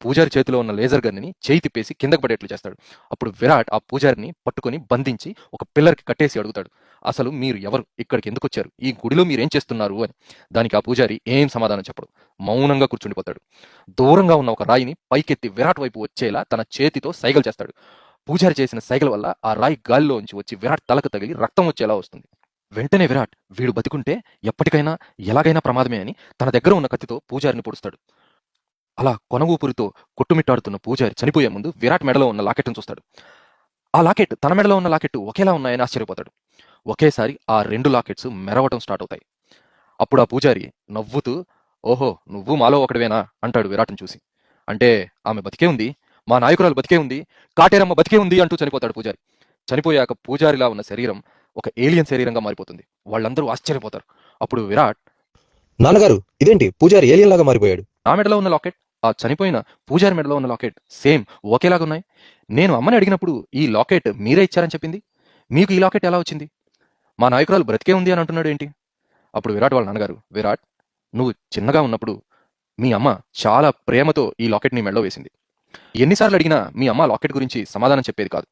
పూజారి చేతిలో ఉన్న లేజర్ గన్‌ని చేయి తిప్పేసి కిందకి పడేట్లు చేస్తాడు. అప్పుడు విరాట్ ఆ పూజారిని పట్టుకొని బంధించి ఒక పిల్లర్‌కి కట్టేసి అడుగుతాడు. "అసలు మీరు ఎవరు? ఇక్కడికి ఎందుకొచ్చారు? ఈ గుడిలో మీరేం చేస్తున్నారు?" అని. దానికి ఆ పూజారి ఏం సమాధానం చెప్పడు. మౌనంగా కూర్చుండిపోతాడు. దూరంగా ఉన్న ఒక రాయిని పైకెత్తి విరాట్ వైపు వచ్చేలా తన చేతితో సైగలు చేస్తాడు. పూజారి చేసిన సైగల వల్ల ఆ రాయి గాలిలోంచి వచ్చి విరాట్ తలకు తగిలి రక్తం వచ్చేలా వస్తుంది. వెంటనే విరాట్ వీడు బతికుంటే ఎప్పటికైనా ఎలాగైనా ప్రమాదమే అని తన దగ్గర ఉన్న కత్తితో పూజారిని పొడుస్తాడు. అలా కొన ఊపిరితో కొట్టుమిట్టాడుతున్న పూజారి చనిపోయే ముందు విరాట్ మెడలో ఉన్న లాకెట్ను చూస్తాడు. ఆ లాకెట్ తన మెడలో ఉన్న లాకెట్ ఒకేలా ఉన్నాయని ఆశ్చర్యపోతాడు. ఒకేసారి ఆ 2 లాకెట్స్ మెరవటం స్టార్ట్ అవుతాయి. అప్పుడు ఆ పూజారి నవ్వుతూ, "ఓహో, నువ్వు మాలో ఒకడివేనా?" అంటాడు విరాట్‌ని చూసి. "అంటే ఆమె బతికే ఉంది, మా నాయకురాలు బతికే ఉంది, కాటేరమ్మ బతికే ఉంది" అంటూ చనిపోతాడు పూజారి. చనిపోయాక పూజారిలా ఉన్న శరీరం ఒక ఏలియన్ శరీరంగా మారిపోతుంది. వాళ్ళందరూ ఆశ్చర్యపోతారు. అప్పుడు విరాట్, నాన్నగారు, ఇదేంటి పూజారి ఏలియన్ లాగా మారిపోయాడు? "నా మెడలో ఉన్న లాకెట్, ఆ చనిపోయిన పూజారి మెడలో ఉన్న లాకెట్ సేమ్ ఒకేలాగున్నాయి. నేను అమ్మని అడిగినప్పుడు ఈ లాకెట్ మీరే ఇచ్చారని చెప్పింది. మీకు ఈ లాకెట్ ఎలా వచ్చింది? మా నాయకురాలు బ్రతికే ఉంది అని అంటున్నాడు ఏంటి?" అప్పుడు విరాట్ వాళ్ళ నాన్నగారు, "విరాట్, నువ్వు చిన్నగా ఉన్నప్పుడు మీ అమ్మ చాలా ప్రేమతో ఈ లాకెట్ నీ మెడలో వేసింది. ఎన్నిసార్లు అడిగినా మీ అమ్మ లాకెట్ గురించి సమాధానం చెప్పేది కాదు.